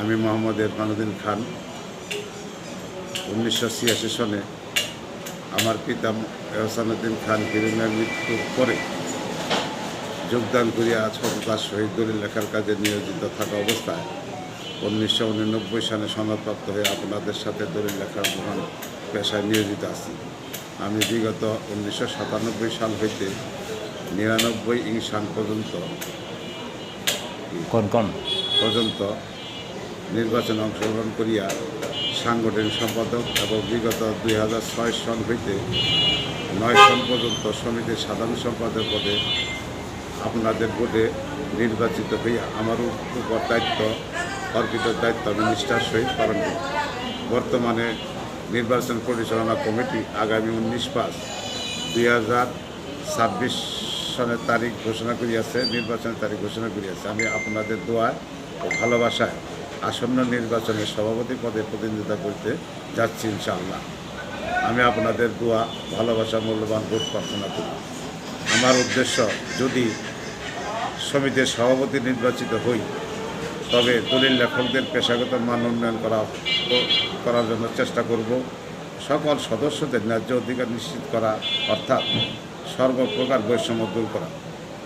আমি মোহাম্মদ ইরফানুদ্দিন খান 1986 সনে আমার পিতা এহসানুদ্দিন খান হিরুনের মৃত্যুর পরে যোগদান করিয়া সততার সহিত দলিল লেখার কাজে নিয়োজিত থাকা অবস্থায় 1989 সালে সনদপ্রাপ্ত হয়ে আপনাদের সাথে দলিল লেখার মহান পেশায় নিয়োজিত আছি। আমি বিগত 1997 সাল হইতে 99 সাল পর্যন্ত নির্বাচনে অংশগ্রহণ করিয়া সাংগঠনিক সম্পাদক এবং বিগত 2006 সন হইতে 9 সন পর্যন্ত সমিতির সাধারণ সম্পাদক পদে আপনাদের ভোটে নির্বাচিত হইয়া আমার উপর অর্পিত দায়িত্ব আমি নিষ্ঠার সহিত পালন করি। বর্তমানে নির্বাচন পরিচালনা কমিটি আগামী 19/5/2026 সনের তারিখ ঘোষণা করিয়াছে, নির্বাচনের তারিখ ঘোষণা করিয়াছে। আমি আপনাদের দোয়ায় ও ভালোবাসায় আসন্ন নির্বাচনে সভাপতি পদে প্রতিনিধিত্ব করতে যাচ্ছি ইনশাআল্লাহ। আমি আপনাদের দোয়া ভালোবাসা মূল্যবান ভোট প্রার্থনা করি। আমার উদ্দেশ্য, যদি সমিতির সভাপতি নির্বাচিত হই তবে দলিল লেখকদের পেশাগত মান উন্নয়ন করার জন্য চেষ্টা করব। সকল সদস্যদের ন্যায্য অধিকার নিশ্চিত করা, অর্থাৎ সর্বপ্রকার বৈষম্য দূর করা,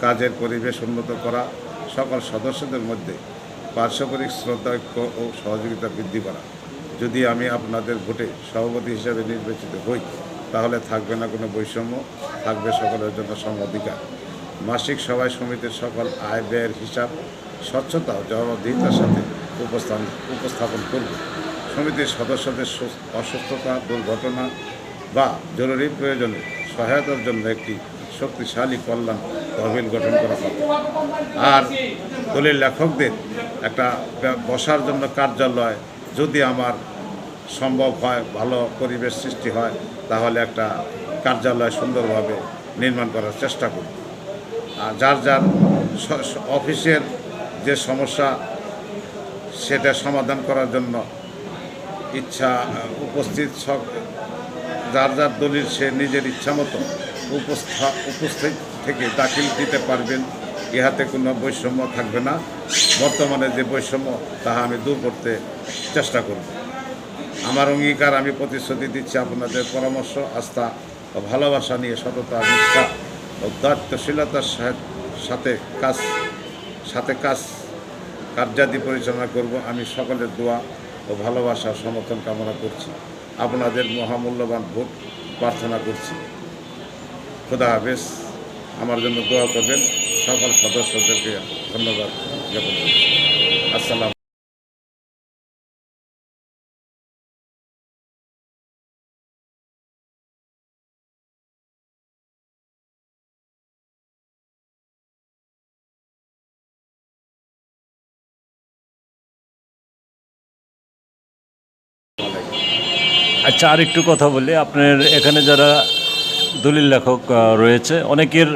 কাজের পরিবেশ উন্নত করা, সকল সদস্যদের মধ্যে পারস্পরিক শ্রদ্ধা, ঐক্য ও সহযোগিতা বৃদ্ধি করা। যদি আমি আপনাদের ভোটে সভাপতি হিসেবে নির্বাচিত হই তাহলে থাকবে না কোনো বৈষম্য, থাকবে সকলের জন্য সম অধিকার। মাসিক সভায় সমিতির সকল আয় ব্যয়ের হিসাব স্বচ্ছতা ও জবাবদিহিতার সাথে উপস্থাপন করব। সমিতির সদস্যদের অসুস্থতা, দুর্ঘটনা বা জরুরি প্রয়োজনে সহায়তার জন্য একটি শক্তিশালী কল্যাণ তহবিল গঠন করা হবে। আর দলিল লেখকদের একটা বসার জন্য কার্যালয় যদি আমার সম্ভব হয়, ভালো পরিবেশ সৃষ্টি হয়, তাহলে একটা কার্যালয় সুন্দরভাবে নির্মাণ করার চেষ্টা করব। আর যার যার অফিসের যে সমস্যা সেটা সমাধান করার জন্য ইচ্ছা উপস্থিত যার যার দলিল সে নিজের ইচ্ছা মতো উপস্থিত থেকে দাখিল দিতে পারবেন। ইহাতে কোনো বৈষম্য থাকবে না। বর্তমানে যে বৈষম্য তাহা আমি দূর করতে চেষ্টা করব। আমার অঙ্গীকার, আমি প্রতিশ্রুতি দিচ্ছি আপনাদের পরামর্শ, আস্থা ও ভালোবাসা নিয়ে সততা, নিষ্ঠা ও দায়িত্বশীলতার সাথে কার্যাদি পরিচালনা করব। আমি সকলের দোয়া ও ভালোবাসা সমর্থন কামনা করছি। আপনাদের মহামূল্যবান ভোট প্রার্থনা করছি। খোদা হাফেজ। আমার জন্য দোয়া করবেন। সকল সদস্যদেরকে ধন্যবাদ জ্ঞাপন করছি। আসসালাম। আচ্ছা, আর একটু কথা বলি। আপনার এখানে যারা দলিল লেখক রয়েছে, অনেকের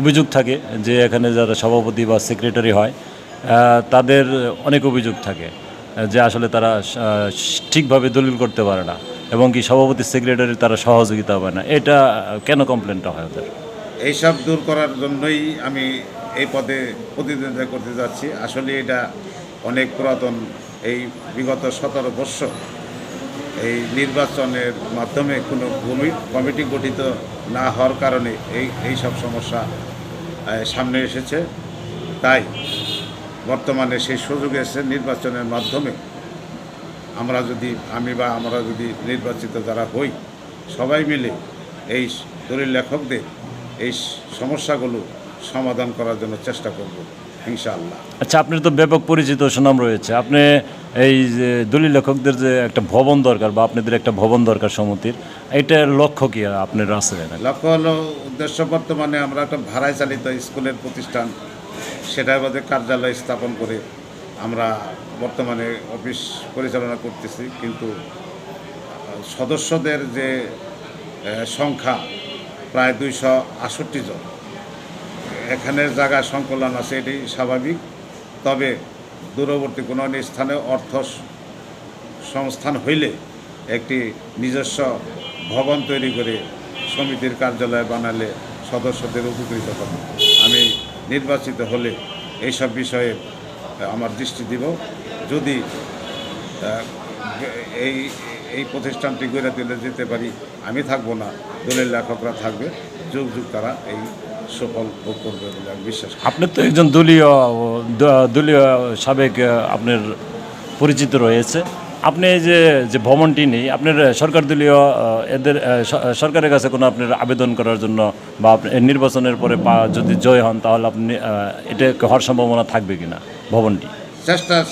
অভিযোগ থাকে যে এখানে যারা সভাপতি বা সেক্রেটারি হয় তাদের অনেক অভিযোগ থাকে যে আসলে তারা ঠিকভাবে দলিল করতে পারে না এবং কি সভাপতি সেক্রেটারি তারা সহযোগিতা পায় না। এটা কেন কমপ্লেনটা হয় ওদের? এইসব দূর করার জন্যই আমি এই পদে প্রতিদ্বন্দ্বিতা করতে যাচ্ছি। আসলে এটা অনেক পুরাতন। এই বিগত 17 বৎসর এই নির্বাচনের মাধ্যমে কোনো কমিটি গঠিত না হওয়ার কারণে এই সব সমস্যা সামনে এসেছে। তাই বর্তমানে সেই সুযোগ এসেছে, নির্বাচনের মাধ্যমে আমরা যদি নির্বাচিত যারা হই, সবাই মিলে এই দলিল লেখকদের এই সমস্যাগুলো সমাধান করার জন্য চেষ্টা করব ইনশাআল্লাহ। আচ্ছা, আপনার তো ব্যাপক পরিচিত সুনাম রয়েছে। আপনি এই যে দলিল লেখকদের যে একটা ভবন দরকার বা আপনাদের একটা ভবন দরকার সমিতির, এইটার লক্ষ্য কি আপনার আছে? লক্ষ্য হলো, উদ্দেশ্য, বর্তমানে আমরা একটা ভাড়ায় চালিত স্কুলের প্রতিষ্ঠান, সেটার মধ্যে কার্যালয় স্থাপন করে আমরা বর্তমানে অফিস পরিচালনা করতেছি। কিন্তু সদস্যদের যে সংখ্যা প্রায় 268 জন। এখানের জায়গায় সংকলন আছে, এটি স্বাভাবিক। তবে দূরবর্তী কোনো স্থানে অর্থ সংস্থান হইলে একটি নিজস্ব ভবন তৈরি করে সমিতির কার্যালয় বানালে সদস্যদের উপকৃত হবে। আমি নির্বাচিত হলে এইসব বিষয়ে আমার দৃষ্টি দিব। যদি আহ, এই এই প্রতিষ্ঠানটি গড়ে তুলে যেতে পারি। আমি থাকবো না, দলের লেখকরা থাকবে, যুগ যুগ তারা এই সুফল ভোগ করবে বলে আমি বিশ্বাস করি। আপনি তো একজন দলীয় সাবেক আপনার পরিচিত রয়েছে। আপনি এই যে যে ভবনটি নেই, আপনার সরকার দলীয় এদের সরকারের কাছে কোনো আপনার আবেদন করার জন্য বা নির্বাচনের পরে যদি জয় হন তাহলে আপনি এটা হওয়ার সম্ভাবনা থাকবে কিনা ভবনটি?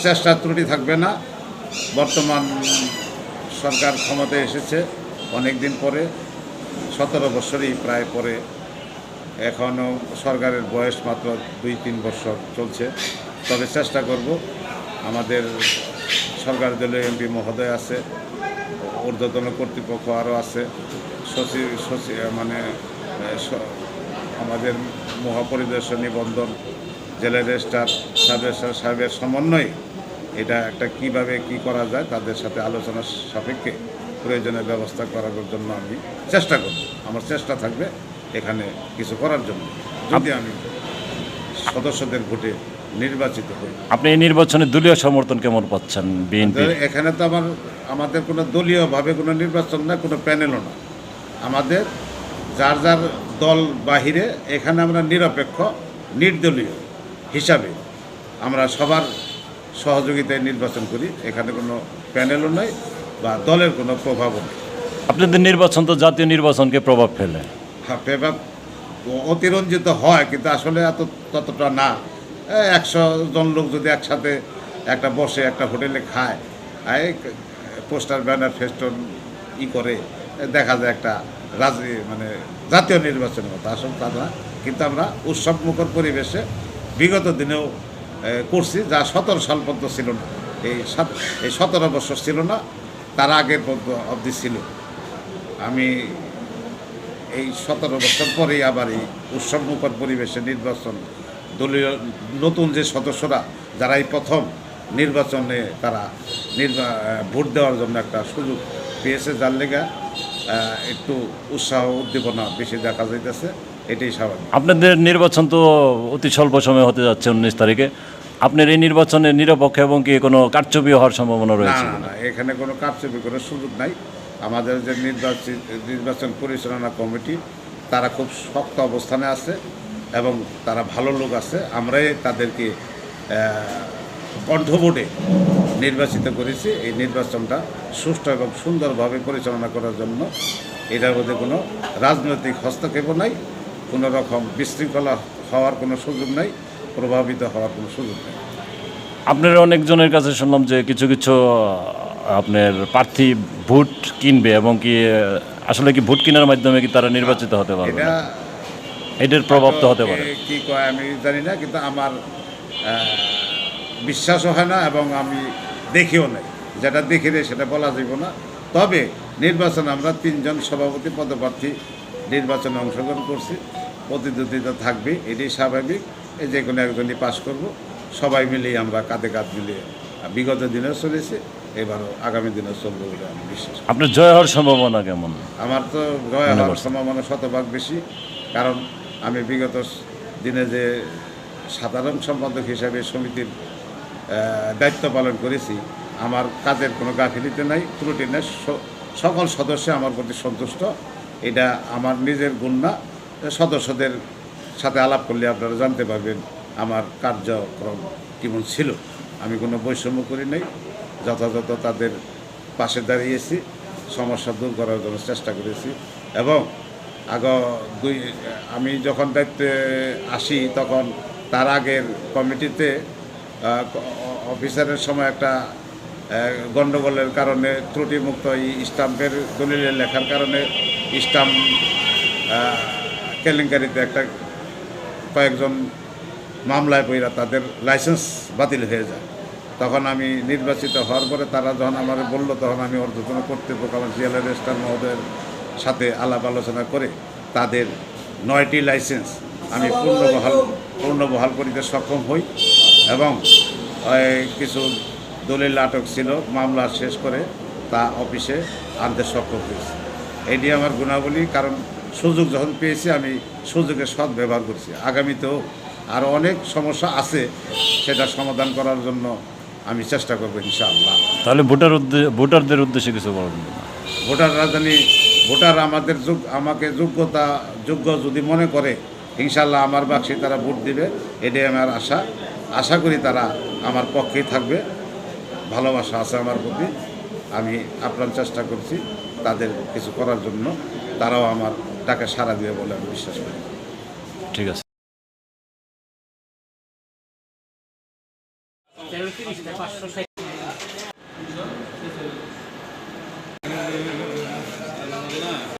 চেষ্টা ত্রুটি থাকবে না। বর্তমান সরকার ক্ষমতায় এসেছে অনেক দিন পরে, 17 বছরই প্রায় পরে। এখনও সরকারের বয়স মাত্র 2-3 বছর চলছে। তবে চেষ্টা করব, আমাদের সরকার দলীয় এমপি মহোদয় আছে, ঊর্ধ্বতন কর্তৃপক্ষ আরও আছে, আমাদের মহাপরিদর্শন নিবন্ধন, জেলা রেজিস্ট্রার সাহেবের সমন্বয়ে এটা একটা কিভাবে কি করা যায় তাদের সাথে আলোচনার সাপেক্ষে প্রয়োজনীয় ব্যবস্থা করার জন্য আমি চেষ্টা করব। আমার চেষ্টা থাকবে এখানে কিছু করার জন্য, যদি আমি সদস্যদের ভোটে নির্বাচিত হই। আপনি এই নির্বাচনে দলীয় সমর্থন কেমন পাচ্ছেন বিএনপি? এখানে তো আমাদের কোনো দলীয়ভাবে কোনো নির্বাচন না, কোনো প্যানেলও না। আমাদের যার যার দল বাহিরে, এখানে আমরা নিরপেক্ষ নির্দলীয় হিসাবে আমরা সবার সহযোগিতায় নির্বাচন করি। এখানে কোনো প্যানেলও নয় বা দলের কোনো প্রভাবও নেই। আপনাদের নির্বাচন তো জাতীয় নির্বাচনকে প্রভাব ফেলে। হ্যাঁ, প্রভাব অতিরঞ্জিত হয়, কিন্তু আসলে ততটা না। 100 জন লোক যদি একসাথে একটা বসে একটা হোটেলে খায়, পোস্টার ব্যানার ফেস্টন করে, দেখা যায় একটা জাতীয় নির্বাচনের মতো। আসলে তা না, কিন্তু আমরা উৎসবমুখর পরিবেশে বিগত দিনেও করছি, যা 17 সাল পর্যন্ত ছিল না। এই 17 বছর ছিল না, তার আগের পর্যন্ত অবধি ছিল। আমি এই 17 বছর পরেই আবার এই উৎসবমুখর পরিবেশে নির্বাচন, দলীয় নতুন যে সদস্যরা যারা এই প্রথম নির্বাচনে তারা ভোট দেওয়ার জন্য একটা সুযোগ পেয়েছে, যার লেগা একটু উৎসাহ উদ্দীপনা বেশি দেখা যাইতেছে, এটাই স্বাভাবিক। আপনাদের নির্বাচন তো অতি স্বল্প সময় হতে যাচ্ছে 19 তারিখে। আপনার এই নির্বাচনে নিরপেক্ষ এবং কি কোনো কারচুপি হওয়ার সম্ভাবনা না রয়েছে? না না, এখানে কোনো কারচুপি করার সুযোগ নাই। আমাদের যে নির্বাচন পরিচালনা কমিটি, তারা খুব শক্ত অবস্থানে আছে এবং তারা ভালো লোক আছে। আমরাই তাদেরকে কণ্ঠভোটে নির্বাচিত করেছি। এই নির্বাচনটা সুষ্ঠু এবং সুন্দরভাবে পরিচালনা করার জন্য এটার মধ্যে কোনো রাজনৈতিক হস্তক্ষেপও নাই, কোনো রকম বিশৃঙ্খলা হওয়ার কোনো সুযোগ নাই, প্রভাবিত হওয়ার কোনো সুযোগ নেই। আপনার অনেকজনের কাছে শুনলাম যে কিছু কিছু আপনার প্রার্থী ভোট কিনবে এবং কি আসলে কি ভোট কেনার মাধ্যমে কি তারা নির্বাচিত হতে পারবে? এটা এটার প্রভাব তো হতে পারে। কি কয় আমি জানি না, কিন্তু আমার বিশ্বাসও হয় না এবং আমি দেখিও নাই। যেটা দেখি রে সেটা বলা যাব না। তবে নির্বাচন আমরা 3 জন সভাপতি পদপ্রার্থী নির্বাচনে অংশগ্রহণ করছি, প্রতিদ্বন্দ্বিতা থাকবে, এটাই স্বাভাবিক। এই যে কোনো একজনই পাশ করব, সবাই মিলেই আমরা কাঁধে কাঁধ মিলিয়ে বিগত দিনেও চলেছে, এবারও আগামী দিনেও চলবে বলে আমি বিশ্বাস করি। আপনার জয় হওয়ার সম্ভাবনা কেমন? আমার তো জয় হওয়ার সম্ভাবনা শতভাগ বেশি, কারণ আমি বিগত দিনে যে সাধারণ সম্পাদক হিসাবে সমিতির দায়িত্ব পালন করেছি, আমার কাজের কোনো গাফিলিতে নাই, ত্রুটি নেই। সকল সদস্য আমার প্রতি সন্তুষ্ট। এটা আমার নিজের গুণ না, সদস্যদের সাথে আলাপ করলে আপনারা জানতে পারবেন আমার কার্যক্রম কেমন ছিল। আমি কোনো বৈষম্য করি নাই, যথাযথ তাদের পাশে দাঁড়িয়েছি, সমস্যা দূর করার জন্য চেষ্টা করেছি। এবং আমি যখন দায়িত্বে আসি তখন তার আগের কমিটিতে অফিসারের সময় একটা গণ্ডগোলের কারণে, ত্রুটিমুক্ত স্টাম্পের দলিলে লেখার কারণে স্টাম্প কেলেঙ্কারিতে কয়েকজন মামলায় পড়া তাদের লাইসেন্স বাতিল হয়ে যায়। তখন আমি নির্বাচিত হওয়ার পরে তারা যখন আমার বললো, তখন আমি ঊর্ধ্বতন কর্তৃপক্ষ আমার জেলা রেজিস্ট্রার মহোদয়ের সাথে আলাপ আলোচনা করে তাদের 9টি লাইসেন্স আমি পূর্ণবহাল করিতে সক্ষম হই এবং কিছু দলিল আটক ছিল, মামলা শেষ করে তা অফিসে আনতে সক্ষম হয়েছি। এটি আমার গুণাবলী, কারণ সুযোগ যখন পেয়েছি আমি সুযোগের সদ্ব্যবহার করছি। আগামীতেও আরও অনেক সমস্যা আছে, সেটা সমাধান করার জন্য আমি চেষ্টা করবো ইনশাআল্লাহ। তাহলে ভোটারদের উদ্দেশ্যে কিছু বলবেন না? ভোটার রাজধানী ভোটার আমাকে যোগ্য যদি মনে করে ইনশাআল্লাহ আমার বাক্সে তারা ভোট দিবে, এটাই আমার আশা করি তারা আমার পক্ষেই থাকবে। ভালোবাসা আছে আমার প্রতি, আমি আপ্রাণ চেষ্টা করছি তাদের কিছু করার জন্য, তারাও আমার ডাকে সাড়া দিবে বলে আমি বিশ্বাস করি। ঠিক আছে। 560